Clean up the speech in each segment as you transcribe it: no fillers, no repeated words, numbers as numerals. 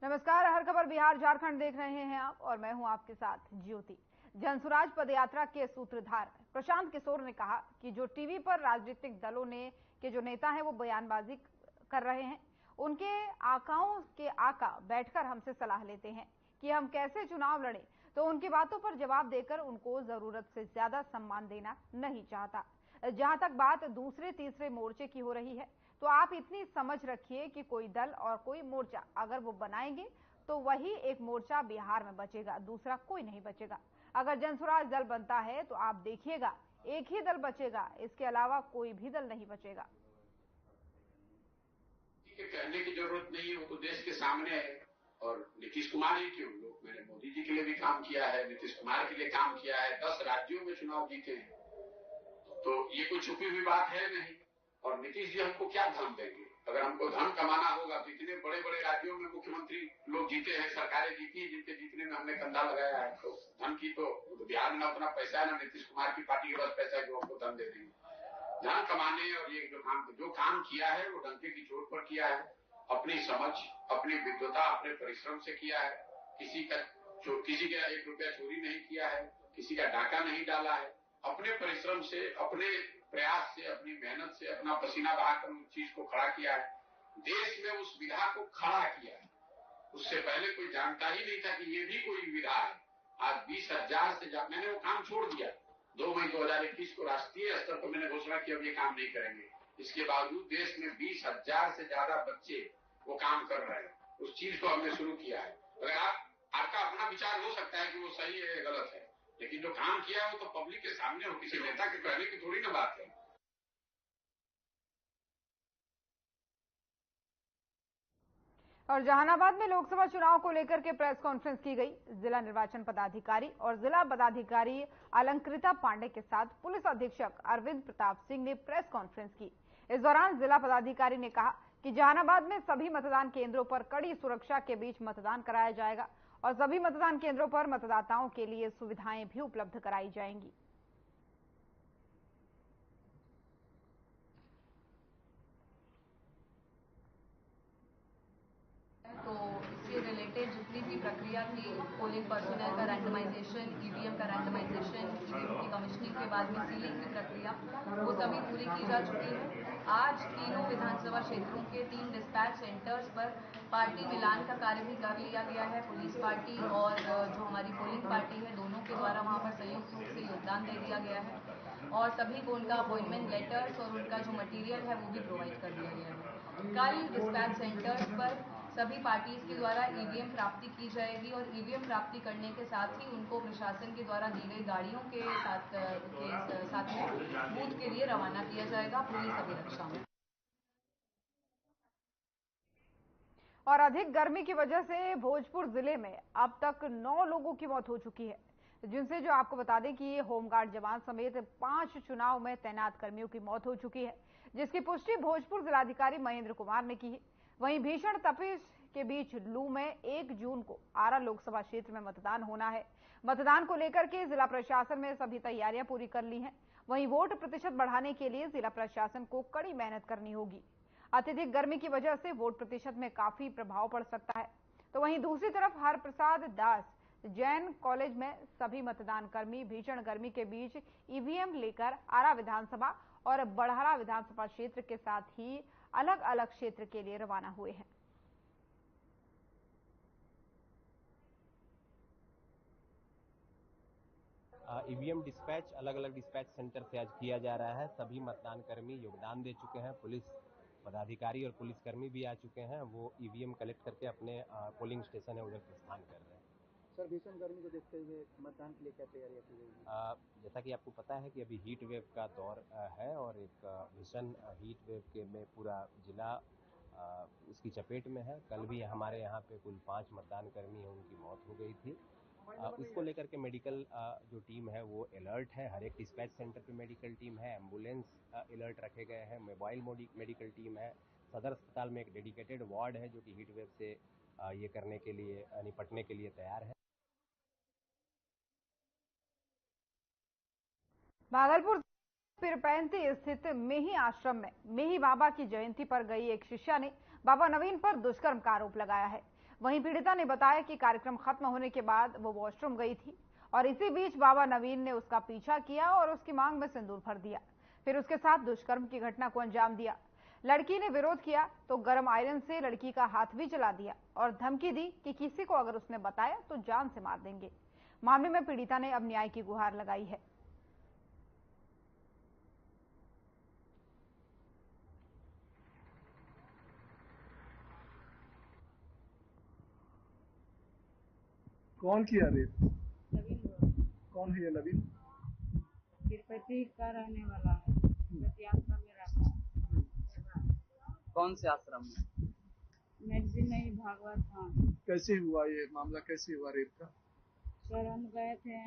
नमस्कार, हर खबर बिहार झारखंड देख रहे हैं आप और मैं हूं आपके साथ ज्योति। जनसुराज पदयात्रा के सूत्रधार प्रशांत किशोर ने कहा कि जो टीवी पर राजनीतिक दलों ने के जो नेता हैं वो बयानबाजी कर रहे हैं, उनके आकाओं के आका बैठकर हमसे सलाह लेते हैं कि हम कैसे चुनाव लड़ें, तो उनकी बातों पर जवाब देकर उनको जरूरत से ज्यादा सम्मान देना नहीं चाहता। जहां तक बात दूसरे तीसरे मोर्चे की हो रही है, तो आप इतनी समझ रखिए कि कोई दल और कोई मोर्चा अगर वो बनाएंगे तो वही एक मोर्चा बिहार में बचेगा, दूसरा कोई नहीं बचेगा। अगर जनसुराज दल बनता है तो आप देखिएगा एक ही दल बचेगा, इसके अलावा कोई भी दल नहीं बचेगा। कहने की जरूरत नहीं है, वो तो देश के सामने है। और नीतीश कुमार ही क्यों, लोग मैंने मोदी जी के लिए भी काम किया है, नीतीश कुमार के लिए काम किया है, 10 राज्यों में चुनाव जीते हैं, तो ये कोई छुपी हुई बात है नहीं। और नीतीश जी हमको क्या धन देंगे? अगर हमको धन कमाना होगा तो इतने बड़े बड़े राज्यों में मुख्यमंत्री लोग जीते हैं, सरकारें जीती हैं, जिनके जीतने में हमने कंधा लगाया है। तो धन की तो बिहार में ना उतना पैसा है, ना नीतीश कुमार की पार्टी के पास पैसा है जो हमको धन दे देंगे। धन कमाने और ये जो काम किया है वो डंके की चोट पर किया है, अपनी समझ, अपनी विद्वता, अपने परिश्रम से किया है। किसी का 1 रुपया चोरी नहीं किया है, किसी का डाका नहीं डाला है। अपने परिश्रम से, अपने प्रयास से, अपनी मेहनत से, अपना पसीना बहाकर उस चीज को खड़ा किया है। देश में उस विधा को खड़ा किया है। उससे पहले कोई जानता ही नहीं था कि ये भी कोई विधा है। आज 20,000 से ज्यादा मैंने वो काम छोड़ दिया। 2 मई 2021 को राष्ट्रीय स्तर पर मैंने घोषणा की अब ये काम नहीं करेंगे। इसके बावजूद देश में 20,000 से ज्यादा बच्चे वो काम कर रहे हैं। उस चीज को हमने शुरू किया है। अगर आपका अपना विचार हो सकता है कि वो सही है गलत है, लेकिन जो काम किया है वो तो पब्लिक के सामने हो, किसी नेता के कहने की थोड़ी ना बात है। और जहानाबाद में लोकसभा चुनाव को लेकर के प्रेस कॉन्फ्रेंस की गई। जिला निर्वाचन पदाधिकारी और जिला पदाधिकारी अलंकृता पांडे के साथ पुलिस अधीक्षक अरविंद प्रताप सिंह ने प्रेस कॉन्फ्रेंस की। इस दौरान जिला पदाधिकारी ने कहा कि जहानाबाद में सभी मतदान केंद्रों पर कड़ी सुरक्षा के बीच मतदान कराया जाएगा और सभी मतदान केंद्रों पर मतदाताओं के लिए सुविधाएं भी उपलब्ध कराई जाएंगी। तो इससे रिलेटेड जितनी भी प्रक्रिया थी, पोलिंग पर्सनल का रैंडमाइजेशन, ईवीएम का रैंडमाइजेशन, ईवीएम की कमिश्निंग के बाद में सीलिंग की प्रक्रिया, वो सभी पूरी की जा चुकी है। आज तीनों विधानसभा क्षेत्रों के 3 डिस्पैच सेंटर्स पर पार्टी मिलान का कार्य भी कर लिया गया है। पुलिस पार्टी और जो हमारी पोलिंग पार्टी है, दोनों के द्वारा वहाँ पर संयुक्त रूप से योगदान दे दिया गया है और सभी को उनका अपॉइंटमेंट लेटर्स और उनका जो मटीरियल है वो भी प्रोवाइड कर दिया गया है। कल डिस्पैच सेंटर्स पर सभी पार्टीज के द्वारा ईवीएम प्राप्ति की जाएगी और ईवीएम प्राप्ति करने के साथ ही उनको प्रशासन के द्वारा दी गई गाड़ियों के साथ में बूथ के लिए रवाना किया जाएगा पुलिस अभिरक्षा में। और अधिक गर्मी की वजह से भोजपुर जिले में अब तक 9 लोगों की मौत हो चुकी है, जिनसे जो आपको बता दें कि होमगार्ड जवान समेत 5 चुनाव में तैनात कर्मियों की मौत हो चुकी है, जिसकी पुष्टि भोजपुर जिलाधिकारी महेंद्र कुमार ने की है। वहीं भीषण तपिश के बीच लू में 1 जून को आरा लोकसभा क्षेत्र में मतदान होना है। मतदान को लेकर के जिला प्रशासन में सभी तैयारियां पूरी कर ली हैं। वहीं वोट प्रतिशत बढ़ाने के लिए जिला प्रशासन को कड़ी मेहनत करनी होगी। अत्यधिक गर्मी की वजह से वोट प्रतिशत में काफी प्रभाव पड़ सकता है। तो वहीं दूसरी तरफ हरप्रसाद दास जैन कॉलेज में सभी मतदान कर्मी भीषण गर्मी के बीच ईवीएम लेकर आरा विधानसभा और बड़हरा विधानसभा क्षेत्र के साथ ही अलग अलग क्षेत्र के लिए रवाना हुए हैं। ईवीएम डिस्पैच अलग अलग डिस्पैच सेंटर से आज किया जा रहा है। सभी मतदान कर्मी योगदान दे चुके हैं। पुलिस पदाधिकारी और पुलिसकर्मी भी आ चुके हैं। वो ईवीएम कलेक्ट करके अपने पोलिंग स्टेशन है उधर प्रस्थान कर रहे हैं। सर, भीषण गर्मी को देखते हुए मतदान के लिए क्या तैयारियां की गई हैं? जैसा कि आपको पता है कि अभी हीट वेव का दौर है और एक भीषण हीट वेव के में पूरा जिला इसकी चपेट में है। कल भी हमारे यहाँ पे कुल 5 मतदान कर्मी हैं, उनकी मौत हो गई थी। उसको लेकर के मेडिकल जो टीम है वो अलर्ट है। हर एक डिस्पैच सेंटर पे मेडिकल टीम है, एम्बुलेंस अलर्ट रखे गए हैं, मोबाइल मेडिकल टीम है। सदर अस्पताल में एक डेडिकेटेड वार्ड है जो कि हीट वेव से ये करने के लिए निपटने के लिए तैयार है। भागलपुर पिरपैंती स्थित मेही आश्रम में मेही बाबा की जयंती पर गई एक शिष्या ने बाबा नवीन पर दुष्कर्म का आरोप लगाया है। वहीं पीड़िता ने बताया कि कार्यक्रम खत्म होने के बाद वो वॉशरूम गई थी और इसी बीच बाबा नवीन ने उसका पीछा किया और उसकी मांग में सिंदूर भर दिया, फिर उसके साथ दुष्कर्म की घटना को अंजाम दिया। लड़की ने विरोध किया तो गर्म आयरन से लड़की का हाथ भी जला दिया और धमकी दी कि किसी को अगर उसने बताया तो जान से मार देंगे। मामले में पीड़िता ने अब न्याय की गुहार लगाई है। कौन किया रेप? कौन है ये नवीन? तिरुपति का रहने वाला है, तिरुपति आश्रम में रहता है। कौन से आश्रम में? मेडिसिन नहीं, भागवत धाम। कैसे हुआ ये मामला, कैसे हुआ रेप का? सर हम गए थे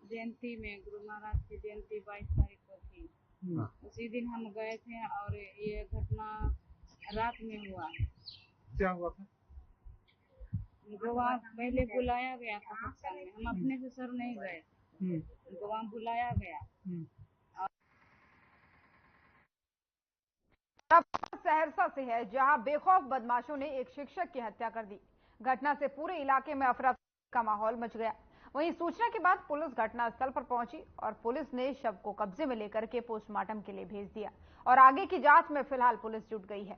जयंती में, गुरु महाराज की जयंती 22 तारीख को थी। उसी दिन हम गए थे और ये घटना रात में हुआ। क्या हुआ था? हमको वहाँ पहले बुलाया गया था सत्संग में, हम अपने से सर नहीं गए, हमको वहाँ बुलाया गया। सहरसा से है, जहां बेखौफ बदमाशों ने एक शिक्षक की हत्या कर दी। घटना से पूरे इलाके में अफरा तफरी का माहौल मच गया। वहीं सूचना के बाद पुलिस घटनास्थल पर पहुंची और पुलिस ने शव को कब्जे में लेकर के पोस्टमार्टम के लिए भेज दिया और आगे की जांच में फिलहाल पुलिस जुट गई है।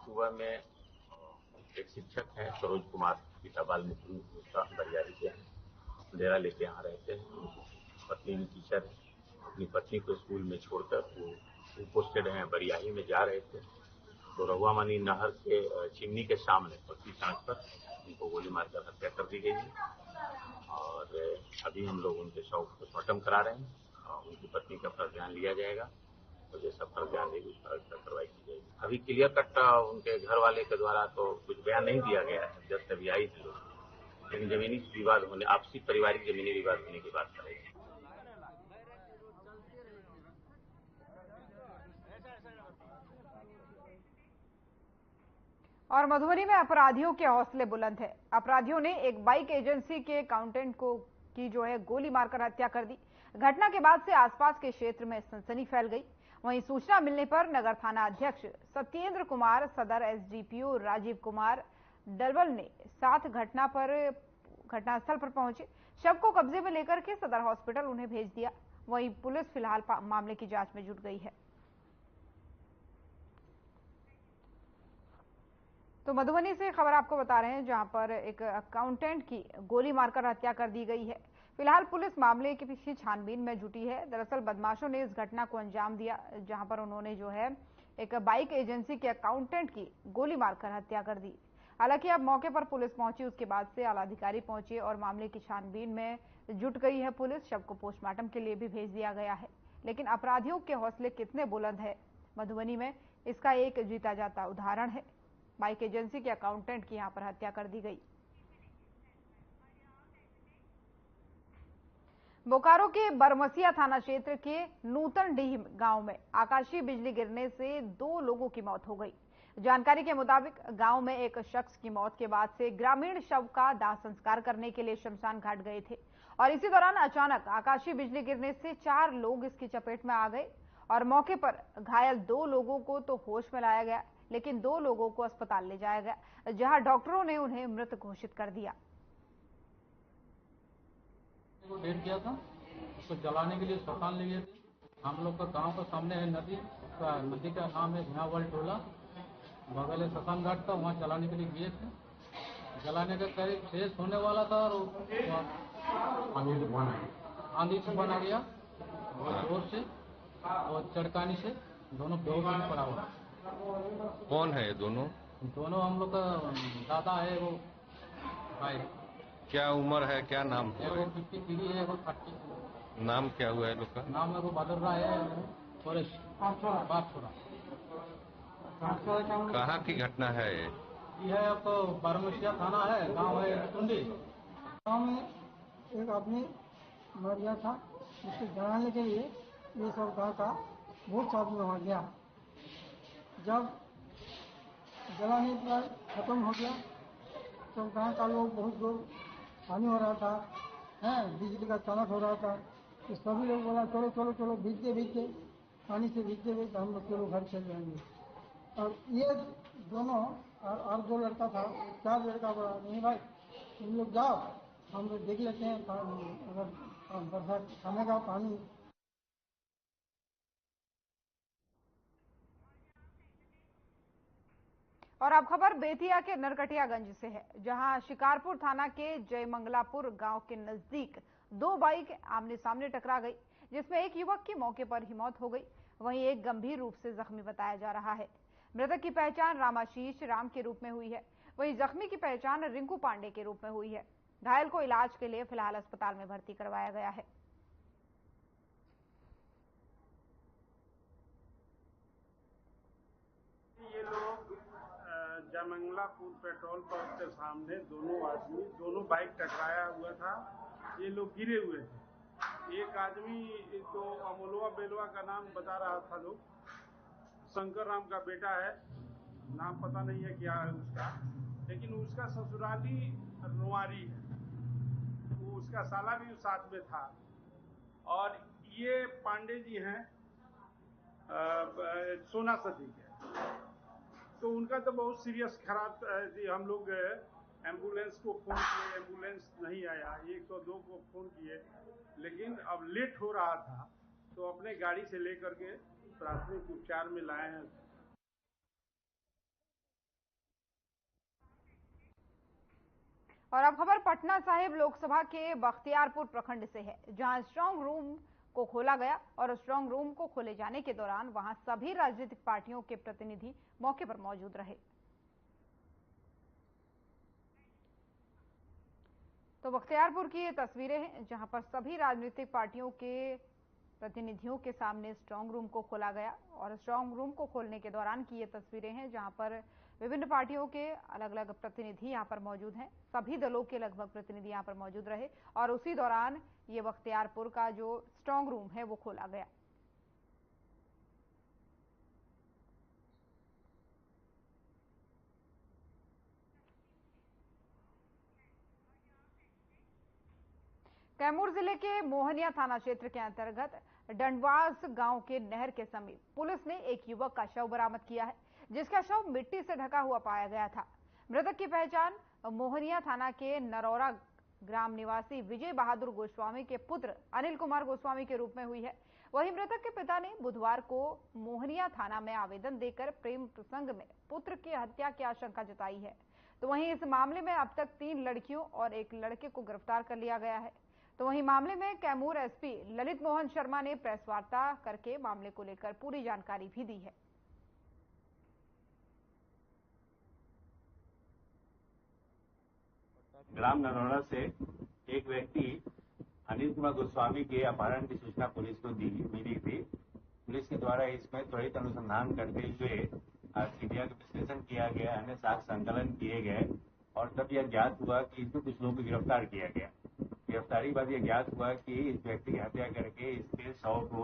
सुबह में एक शिक्षक हैं सरोज कुमार, पिता बाल्मीकि मिश्रा बरियारी के हैं, डेरा लेके आ रहे थे। पत्नी भी टीचर है, अपनी पत्नी को स्कूल में छोड़कर वो पोस्टेड हैं बरियारी में जा रहे थे। तो रहुआमनी नहर के चिमनी के सामने पक्की सड़क पर उनको गोली मारकर हत्या कर दी गई है और अभी हम लोग उनके शव को पोस्टमार्टम करा रहे हैं और उनकी पत्नी का फर्ज ध्यान लिया जाएगा और जैसा फर्ज ध्यान देगी उस फर्ज पर कार्रवाई की जाएगी। अभी क्लियर कट उनके घर वाले के द्वारा तो कुछ बयान नहीं दिया गया है, जब अभी आई थी लोग, लेकिन जमीनी विवाद होने, आपसी पारिवारिक जमीनी विवाद होने की बात करेंगे। और मधुबनी में अपराधियों के हौसले बुलंद है। अपराधियों ने एक बाइक एजेंसी के अकाउंटेंट की गोली मारकर हत्या कर दी। घटना के बाद से आसपास के क्षेत्र में सनसनी फैल गई। वहीं सूचना मिलने पर नगर थाना अध्यक्ष सत्येंद्र कुमार, सदर एसडीपीओ राजीव कुमार डलवल ने साथ घटनास्थल पर पहुंचे। शव को कब्जे में लेकर के सदर हॉस्पिटल उन्हें भेज दिया। वहीं पुलिस फिलहाल मामले की जांच में जुट गई है। तो मधुबनी से खबर आपको बता रहे हैं, जहां पर एक अकाउंटेंट की गोली मारकर हत्या कर दी गई है। फिलहाल पुलिस मामले के पीछे छानबीन में जुटी है। दरअसल बदमाशों ने इस घटना को अंजाम दिया, जहां पर उन्होंने एक बाइक एजेंसी के अकाउंटेंट की गोली मारकर हत्या कर दी। हालांकि अब मौके पर पुलिस पहुंची, उसके बाद से आला अधिकारी पहुंचे और मामले की छानबीन में जुट गई है पुलिस। शव को पोस्टमार्टम के लिए भी भेज दिया गया है। लेकिन अपराधियों के हौसले कितने बुलंद है मधुबनी में, इसका एक जीता जाता उदाहरण है। बाइक एजेंसी के अकाउंटेंट की यहां पर हत्या कर दी गई। बोकारो के बरमसिया थाना क्षेत्र के नूतनडीह गांव में आकाशीय बिजली गिरने से 2 लोगों की मौत हो गई। जानकारी के मुताबिक गांव में एक शख्स की मौत के बाद से ग्रामीण शव का दाह संस्कार करने के लिए शमशान घाट गए थे और इसी दौरान अचानक आकाशीय बिजली गिरने से 4 लोग इसकी चपेट में आ गए और मौके पर घायल 2 लोगों को तो होश में लाया गया, लेकिन 2 लोगों को अस्पताल ले जाया गया, जहां डॉक्टरों ने उन्हें मृत घोषित कर दिया। डेट किया था, उसको जलाने के लिए शमशान ले गए थे। हम लोग का गांव के सामने है नदी, नदी का नाम है झावाल टोला, बगल है शमशान घाट था, वहाँ जलाने के लिए गए थे। जलाने का करीब शेष होने वाला था और आंधी तूफान आ गया और जोर से और चड़कानी से दोनों बेहोश में पड़ा हुआ। कौन है ये दोनों? दोनों हम लोग का दादा है, वो भाई। क्या उम्र है, क्या नाम है? वो 53 है, वो 30। नाम क्या हुआ है लोग का? नाम है वो बदल रहा है, बाप छोड़ा। कहाँ की घटना है ये? है आपको बरमसिया थाना है, गांव है टुंडी। गाँव में एक आदमी मर गया था, उसको जलाने के लिए ये सब गाँव का बहुत आदमी वहाँ गया। जब जलाने पर खत्म हो गया तो गाँव का लोग बहुत लोग हानि हो रहा था, बिजली का चमक हो रहा था, तो सभी लोग बोला चलो चलो चलो, भीगते भीगते पानी से भीगते भीगते हम लोग चलो घर चले जाएंगे। और ये दोनों और दो लड़का था, 4 लड़का बोला नहीं भाई तुम लोग जाओ, हम लोग देख लेते हैं अगर बरसात थमेगा पानी। और अब खबर बेतिया के नरकटियागंज से है, जहां शिकारपुर थाना के जयमंगलापुर गांव के नजदीक 2 बाइक आमने सामने टकरा गई, जिसमें एक युवक की मौके पर ही मौत हो गई, वहीं एक गंभीर रूप से जख्मी बताया जा रहा है। मृतक की पहचान रामाशीष राम के रूप में हुई है, वहीं जख्मी की पहचान रिंकू पांडे के रूप में हुई है। घायल को इलाज के लिए फिलहाल अस्पताल में भर्ती करवाया गया है। ये लोग जयमंगलापुर पेट्रोल पंप के सामने दोनों बाइक टकराया हुआ था। ये लोग गिरे हुए थे। एक आदमी तो अमोलवा बेलवा का नाम बता रहा था लोग, शंकर राम का बेटा है, नाम पता नहीं है क्या है उसका, लेकिन उसका ससुराली रुआरी है, वो उसका साला भी साथ में था। और ये पांडे जी हैं सोना सदी के, तो उनका तो बहुत सीरियस खराब। हम लोग एम्बुलेंस को फोन किए, एम्बुलेंस नहीं आया, 102 को फोन किए, लेकिन अब लेट हो रहा था तो अपने गाड़ी से लेकर के प्राथमिक उपचार में लाए हैं। और अब खबर पटना साहिब लोकसभा के बख्तियारपुर प्रखंड से है, जहां स्ट्रांग रूम को खोला गया और स्ट्रांग रूम को खोले जाने के दौरान वहां सभी राजनीतिक पार्टियों के प्रतिनिधि मौके पर मौजूद रहे। तो बख्तियारपुर की ये तस्वीरें हैं, जहां पर सभी राजनीतिक पार्टियों के प्रतिनिधियों के सामने स्ट्रांग रूम को खोला गया, और स्ट्रांग रूम को खोलने के दौरान की ये तस्वीरें हैं, जहां पर विभिन्न पार्टियों के अलग अलग प्रतिनिधि यहां पर मौजूद हैं। सभी दलों के लगभग प्रतिनिधि यहां पर मौजूद रहे और उसी दौरान ये बख्तियारपुर का जो स्ट्रांग रूम है वो खोला गया। कैमूर जिले के मोहनिया थाना क्षेत्र के अंतर्गत डंडवास गांव के नहर के समीप पुलिस ने एक युवक का शव बरामद किया है, जिसका शव मिट्टी से ढका हुआ पाया गया था। मृतक की पहचान मोहनिया थाना के नरौरा ग्राम निवासी विजय बहादुर गोस्वामी के पुत्र अनिल कुमार गोस्वामी के रूप में हुई है। वहीं मृतक के पिता ने बुधवार को मोहनिया थाना में आवेदन देकर प्रेम प्रसंग में पुत्र की हत्या की आशंका जताई है। तो वहीं इस मामले में अब तक 3 लड़कियों और 1 लड़के को गिरफ्तार कर लिया गया है। तो वहीं मामले में कैमूर एसपी ललित मोहन शर्मा ने प्रेस वार्ता करके मामले को लेकर पूरी जानकारी भी दी है। ग्राम नरौरा से एक व्यक्ति अनिल कुमार गोस्वामी के अपहरण की सूचना पुलिस को मिली थी। पुलिस के द्वारा इसमें त्वरित अनुसंधान करते हुए सीबीआई का विश्लेषण किया गया, अन्य साक्ष्य संकलन किए गए और तब यह ज्ञात हुआ कि इसमें कुछ लोगों को गिरफ्तार किया गया। गिरफ्तारी बाद यह ज्ञात हुआ कि इस व्यक्ति की हत्या करके इसके शव को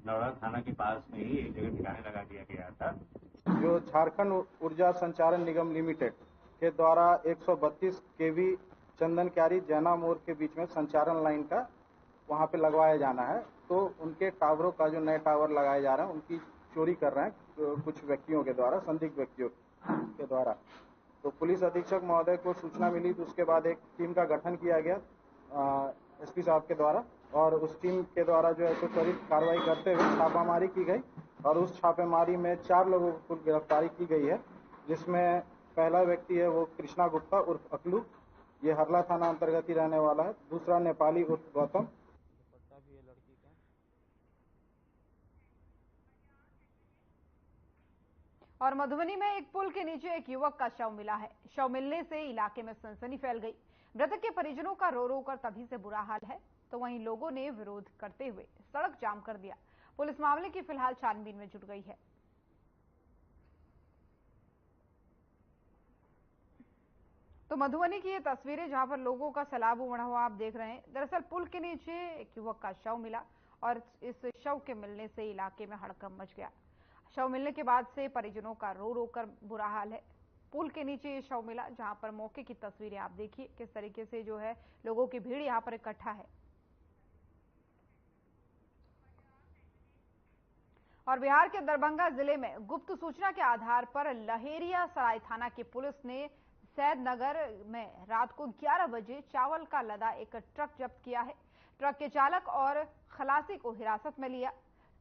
नरौरा थाना के पास में ही एक जगह ठिकाने लगा दिया गया था। जो झारखंड ऊर्जा संचारण निगम लिमिटेड के द्वारा 132 केवी चंदन क्यारी जैना मोड़ के बीच में संचारण लाइन का वहां पे लगवाया जाना है, तो उनके टावरों का जो नए टावर लगाए जा रहे हैं उनकी चोरी कर रहे हैं कुछ व्यक्तियों के द्वारा, संदिग्ध व्यक्तियों के द्वारा। तो पुलिस अधीक्षक महोदय को सूचना मिली, तो उसके बाद एक टीम का गठन किया गया एसपी साहब के द्वारा, और उस टीम के द्वारा जो है तो त्वरित कार्रवाई करते हुए छापामारी की गई और उस छापेमारी में 4 लोगों को गिरफ्तारी की गई है, जिसमें पहला व्यक्ति है वो कृष्णा गुप्ता उर्फ अकलू, ये हरला थाना अंतर्गत ही रहने वाला है। दूसरा नेपाली उर्फ गौतम। और मधुबनी में एक पुल के नीचे एक युवक का शव मिला है। शव मिलने से इलाके में सनसनी फैल गई। मृतक के परिजनों का रो रो कर तभी से बुरा हाल है, तो वहीं लोगों ने विरोध करते हुए सड़क जाम कर दिया। पुलिस मामले की फिलहाल छानबीन में जुट गई है। तो मधुबनी की ये तस्वीरें जहां पर लोगों का सैलाब उमड़ा हुआ आप देख रहे हैं। दरअसल पुल के नीचे एक युवक का शव मिला और इस शव के मिलने से इलाके में हड़कंप मच गया। शव मिलने के बाद से परिजनों का रो रो कर बुरा हाल है। पुल के नीचे ये शव मिला, जहां पर मौके की तस्वीरें आप देखिए किस तरीके से जो है लोगों की भीड़ यहां पर इकट्ठा है। और बिहार के दरभंगा जिले में गुप्त सूचना के आधार पर लहेरिया सराय थाना की पुलिस ने सैदनगर में रात को 11 बजे चावल का लदा एक ट्रक जब्त किया है। ट्रक के चालक और खलासी को हिरासत में लिया।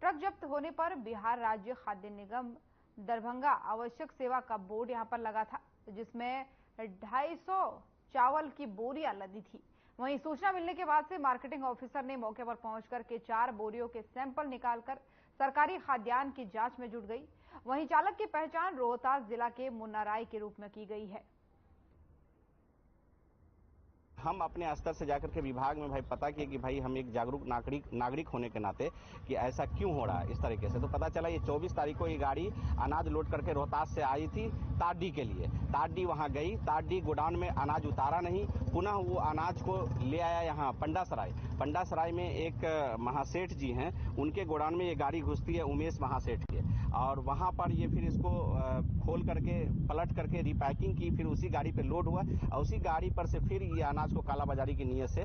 ट्रक जब्त होने पर बिहार राज्य खाद्य निगम दरभंगा आवश्यक सेवा का बोर्ड यहां पर लगा था, जिसमें 250 चावल की बोरियां लदी थी। वहीं सूचना मिलने के बाद से मार्केटिंग ऑफिसर ने मौके पर पहुंचकर के 4 बोरियों के सैंपल निकालकर सरकारी खाद्यान्न की जांच में जुट गई। वहीं चालक की पहचान रोहतास जिला के मुन्ना राय के रूप में की गई है। हम अपने स्तर से जाकर के विभाग में भाई पता किए कि भाई हम एक जागरूक नागरिक होने के नाते कि ऐसा क्यों हो रहा है इस तरीके से, तो पता चला ये 24 तारीख को ये गाड़ी अनाज लोड करके रोहतास से आई थी तारडी के लिए। तारडी वहां गई, तारडी गोडाउन में अनाज उतारा नहीं, पुनः वो अनाज को ले आया यहाँ पंडासराय में एक महासेठ जी हैं, उनके गोडाउन में ये गाड़ी घुसती है उमेश महासेठ के, और वहां पर ये फिर इसको खोल करके पलट करके रिपैकिंग की, फिर उसी गाड़ी पे लोड हुआ और उसी गाड़ी पर से फिर ये अनाज को कालाबाजारी की नीयत से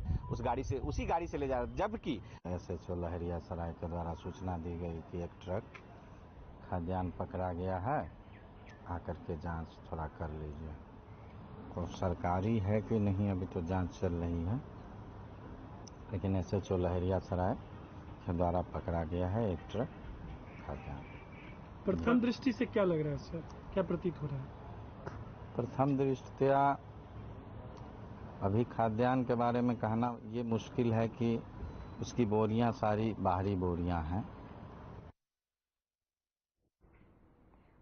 उसी गाड़ी से ले जा रहा। जबकि SHO लहरिया सराय के द्वारा सूचना दी गई कि एक ट्रक खाद्यान्न पकड़ा गया है, आकर के जांच थोड़ा कर लीजिए। तो सरकारी है कि नहीं अभी तो जांच चल रही है, लेकिन SHO लहरिया सराय के द्वारा पकड़ा गया है एक ट्रक खाद्यान्न। प्रथम दृष्टि से क्या लग रहा है सर, क्या प्रतीत हो रहा है? प्रथम दृष्टया अभी खाद्यान्न के बारे में कहना ये मुश्किल है कि उसकी बोरियां सारी बाहरी बोरियां हैं।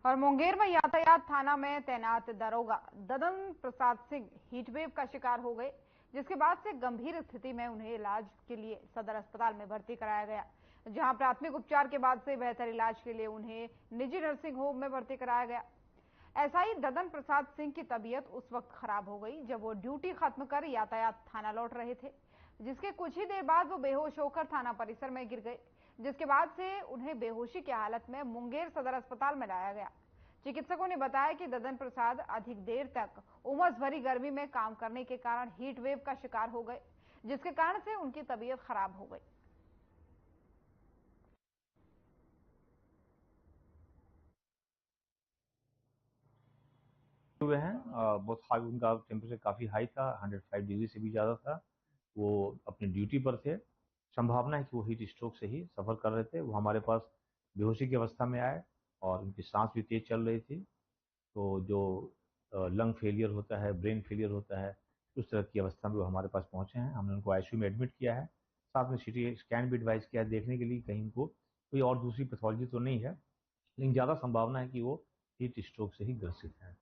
और मुंगेर में यातायात थाना में तैनात दरोगा ददन प्रसाद सिंह हीटवेव का शिकार हो गए, जिसके बाद से गंभीर स्थिति में उन्हें इलाज के लिए सदर अस्पताल में भर्ती कराया गया, जहां प्राथमिक उपचार के बाद से बेहतर इलाज के लिए उन्हें निजी नर्सिंग होम में भर्ती कराया गया। ऐसा ही ददन प्रसाद सिंह की तबीयत उस वक्त खराब हो गई जब वो ड्यूटी खत्म कर यातायात थाना लौट रहे थे, जिसके कुछ ही देर बाद वो बेहोश होकर थाना परिसर में गिर गए, जिसके बाद से उन्हें बेहोशी की हालत में मुंगेर सदर अस्पताल में लाया गया। चिकित्सकों ने बताया कि ददन प्रसाद अधिक देर तक उमस भरी गर्मी में काम करने के कारण हीट वेव का शिकार हो गए, जिसके कारण से उनकी तबीयत खराब हो गई। हुए हैं बहुत हाई, उनका टेम्परेचर काफ़ी हाई था, 105 डिग्री से भी ज़्यादा था। वो अपनी ड्यूटी पर थे, संभावना है कि वो हीट स्ट्रोक से ही सफ़र कर रहे थे। वो हमारे पास बेहोशी की अवस्था में आए और उनकी सांस भी तेज चल रही थी। तो जो लंग फेलियर होता है, ब्रेन फेलियर होता है, उस तरह की अवस्था में वो हमारे पास पहुँचे हैं। हमने उनको ICU में एडमिट किया है, साथ में CT स्कैन भी एडवाइस किया है देखने के लिए कहीं उनको कोई और दूसरी पैथोलॉजी तो नहीं है, लेकिन ज़्यादा संभावना है कि वो हीट स्ट्रोक से ही ग्रसित हैं।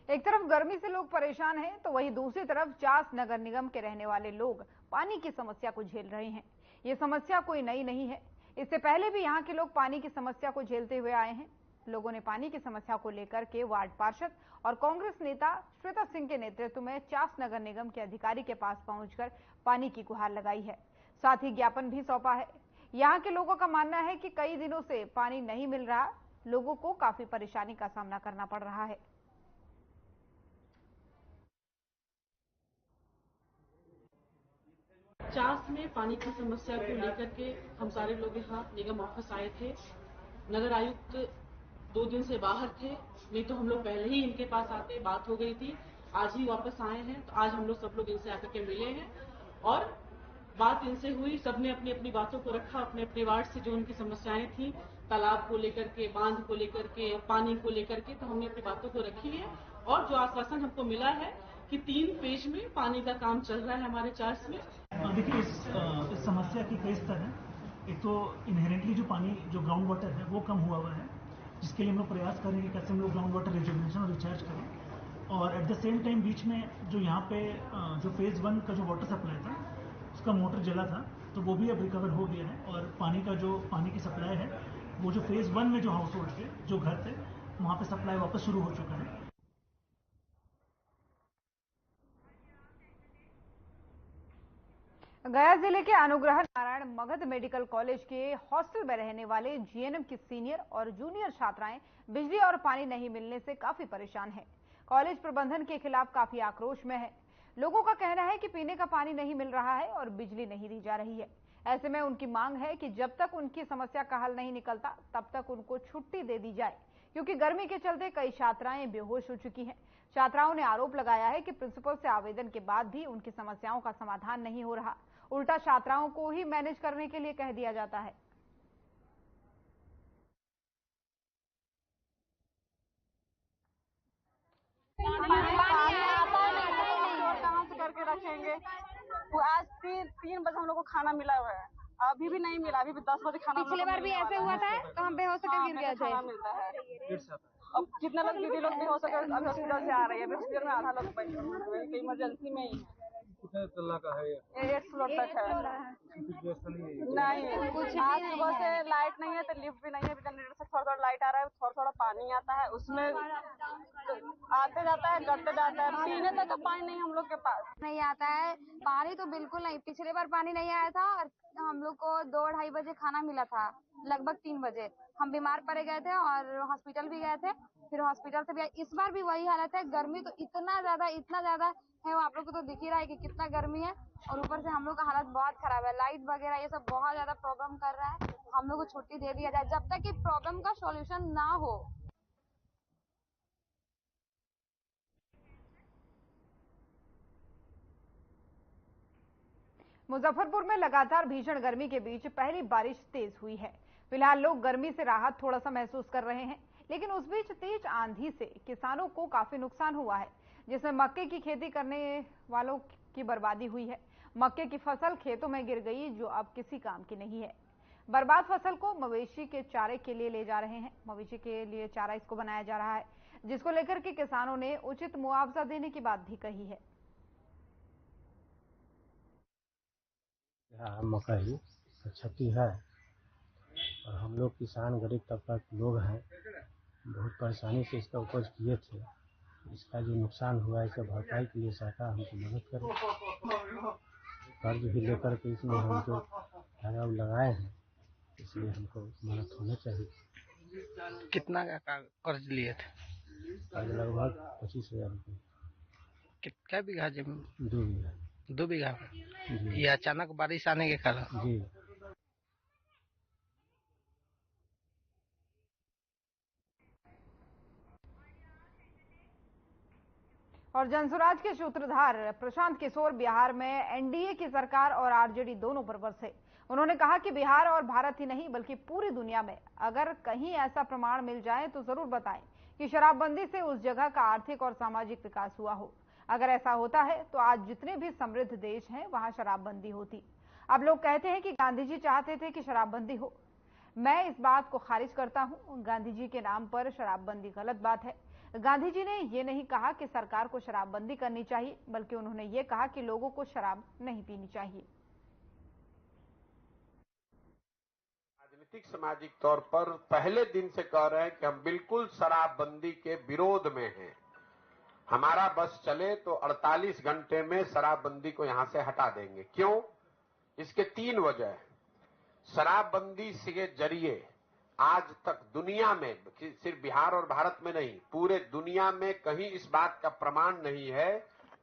एक तरफ गर्मी से लोग परेशान हैं, तो वहीं दूसरी तरफ चास नगर निगम के रहने वाले लोग पानी की समस्या को झेल रहे हैं। ये समस्या कोई नई नहीं है, इससे पहले भी यहाँ के लोग पानी की समस्या को झेलते हुए आए हैं। लोगों ने पानी की समस्या को लेकर के वार्ड पार्षद और कांग्रेस नेता श्वेता सिंह के नेतृत्व में चास नगर निगम के अधिकारी के पास पहुंचकर पानी की गुहार लगाई है, साथ ही ज्ञापन भी सौंपा है। यहाँ के लोगों का मानना है कि कई दिनों से पानी नहीं मिल रहा, लोगों को काफी परेशानी का सामना करना पड़ रहा है। चास में पानी की समस्या को लेकर के हम सारे लोग यहाँ निगम ऑफिस आए थे। नगर आयुक्त 2 दिन से बाहर थे, नहीं तो हम लोग पहले ही इनके पास आते, बात हो गई थी। आज ही वापस आए हैं, तो आज हम लोग सब लोग इनसे आकर के मिले हैं और बात इनसे हुई। सबने अपनी अपनी बातों को रखा, अपने अपने वार्ड से जो उनकी समस्याएं थी, तालाब को लेकर के, बांध को लेकर के, पानी को लेकर के, तो हमने अपनी बातों को रखी है। और जो आश्वासन हमको मिला है कि 3 फेज में पानी का काम चल रहा है हमारे चास में। देखिए, इस समस्या की कई स्तर है। एक तो इनहेरेंटली जो पानी, जो ग्राउंड वाटर है वो कम हुआ है, जिसके लिए हम लोग प्रयास करेंगे कैसे हम लोग ग्राउंड वाटर रिजर्वेशन और रिचार्ज करें। और एट द सेम टाइम बीच में जो यहाँ पे जो फेज 1 का जो वाटर सप्लाई था, उसका मोटर जला था, तो वो भी अब रिकवर हो गया है। और पानी की सप्लाई है, वो जो फेज 1 में जो हाउस होल्ड थे, जो घर थे, वहाँ पे सप्लाई वापस शुरू हो चुका है। गया जिले के अनुग्रह नारायण मगध मेडिकल कॉलेज के हॉस्टल में रहने वाले GNM की सीनियर और जूनियर छात्राएं बिजली और पानी नहीं मिलने से काफी परेशान हैं। कॉलेज प्रबंधन के खिलाफ काफी आक्रोश में है। लोगों का कहना है कि पीने का पानी नहीं मिल रहा है और बिजली नहीं दी जा रही है। ऐसे में उनकी मांग है कि जब तक उनकी समस्या का हल नहीं निकलता तब तक उनको छुट्टी दे दी जाए, क्योंकि गर्मी के चलते कई छात्राएं बेहोश हो चुकी हैं। छात्राओं ने आरोप लगाया है कि प्रिंसिपल से आवेदन के बाद भी उनकी समस्याओं का समाधान नहीं हो रहा, उल्टा छात्राओं को ही मैनेज करने के लिए कह दिया जाता है। कहाँ से करके रखेंगे? वो आज 3 बजे हम लोग को खाना मिला हुआ है, अभी भी नहीं मिला, अभी भी 10 बजे खाना। पिछले बार भी ऐसे हुआ था तो हम बेहोश होकर गिर गए थे। खाना मिलता है। अब कितना लोग दीदी लोग बेहोश होकर अभी हॉस्पिटल से आ रही है। अभी हॉस्पिटल में आधा लोग बैठे हुए हैं, इमरजेंसी में ही है। कितने तल्ला का है? 1 फ्लोर तक है। नहीं, कुछ आज सुबह से लाइट नहीं है तो लिफ्ट भी नहीं है। जनरेटर से थोड़ा लाइट आ रहा है, थोड़ा पानी आता है, उसमें आते जाता है, करते जाता है। पीने तक का पानी नहीं हम लोग के पास नहीं आता है। पानी तो बिल्कुल नहीं। पिछले बार पानी नहीं आया था और हम लोग को 2-2:30 बजे खाना मिला था, लगभग 3 बजे। हम बीमार पड़े गए थे और हॉस्पिटल भी गए थे, फिर हॉस्पिटल से भी। इस बार भी वही हालत है। गर्मी तो इतना ज्यादा है, वो आप लोग को तो दिख ही रहा है कि कितना गर्मी है। और ऊपर से हम लोग का हालत बहुत खराब है। लाइट वगैरह ये सब बहुत ज्यादा प्रॉब्लम कर रहा है। हम लोग को छुट्टी दे दिया जाए जब तक कि प्रॉब्लम का सॉल्यूशन ना हो। मुजफ्फरपुर में लगातार भीषण गर्मी के बीच पहली बारिश तेज हुई है। फिलहाल लोग गर्मी से राहत थोड़ा सा महसूस कर रहे हैं, लेकिन उस बीच तेज आंधी से किसानों को काफी नुकसान हुआ है, जिसमें मक्के की खेती करने वालों की बर्बादी हुई है। मक्के की फसल खेतों में गिर गई, जो अब किसी काम की नहीं है। बर्बाद फसल को मवेशी के चारे के लिए ले जा रहे हैं। मवेशी के लिए चारा इसको बनाया जा रहा है, जिसको लेकर के किसानों ने उचित मुआवजा देने की बात भी कही है। मकई क्षति है और हम लोग किसान गरीब तबका के लोग हैं, बहुत परेशानी से इसका उपज किए थे। इसका जो नुकसान हुआ है, इसका भरपाई के लिए सरकार हमको मदद करे। कर्ज भी लेकर के इसमें हम जो धागा लगाए हैं, इसलिए हमको मदद होना चाहिए। कितना का कर्ज लिए थे? कर्ज लगभग 25,000 रुपये। कितना बीघा जमीन? 2 बीघा। 2 बीघा? ये अचानक बारिश आने के कारण? जी। और जनसुराज के सूत्रधार प्रशांत किशोर बिहार में एनडीए की सरकार और आरजेडी दोनों पर बरसे। उन्होंने कहा कि बिहार और भारत ही नहीं बल्कि पूरी दुनिया में अगर कहीं ऐसा प्रमाण मिल जाए तो जरूर बताएं कि शराबबंदी से उस जगह का आर्थिक और सामाजिक विकास हुआ हो। अगर ऐसा होता है तो आज जितने भी समृद्ध देश हैं वहां शराबबंदी होती। अब लोग कहते हैं कि गांधी जी चाहते थे कि शराबबंदी हो। मैं इस बात को खारिज करता हूं। गांधी जी के नाम पर शराबबंदी गलत बात है। गांधी जी ने ये नहीं कहा कि सरकार को शराबबंदी करनी चाहिए, बल्कि उन्होंने ये कहा कि लोगों को शराब नहीं पीनी चाहिए। राजनीतिक सामाजिक तौर पर पहले दिन से कह रहे हैं कि हम बिल्कुल शराबबंदी के विरोध में हैं। हमारा बस चले तो 48 घंटे में शराबबंदी को यहां से हटा देंगे। क्यों? इसके 3 वजह है। शराबबंदी के जरिए आज तक दुनिया में, सिर्फ बिहार और भारत में नहीं, पूरे दुनिया में कहीं इस बात का प्रमाण नहीं है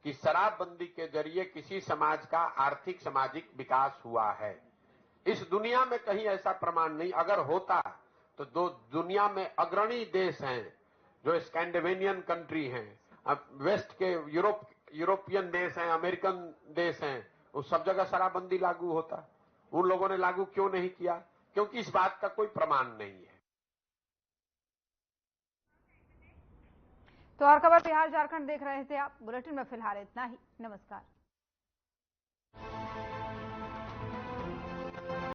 कि शराबबंदी के जरिए किसी समाज का आर्थिक सामाजिक विकास हुआ है। इस दुनिया में कहीं ऐसा प्रमाण नहीं। अगर होता तो दुनिया में अग्रणी देश हैं, जो स्कैंडिनेवियन कंट्री हैं, वेस्ट के यूरोपियन देश हैं, अमेरिकन देश हैं, उस सब जगह शराबबंदी लागू होता। उन लोगों ने लागू क्यों नहीं किया? क्योंकि इस बात का कोई प्रमाण नहीं है। तो और खबर बिहार झारखंड देख रहे थे आप। बुलेटिन में फिलहाल इतना ही। नमस्कार।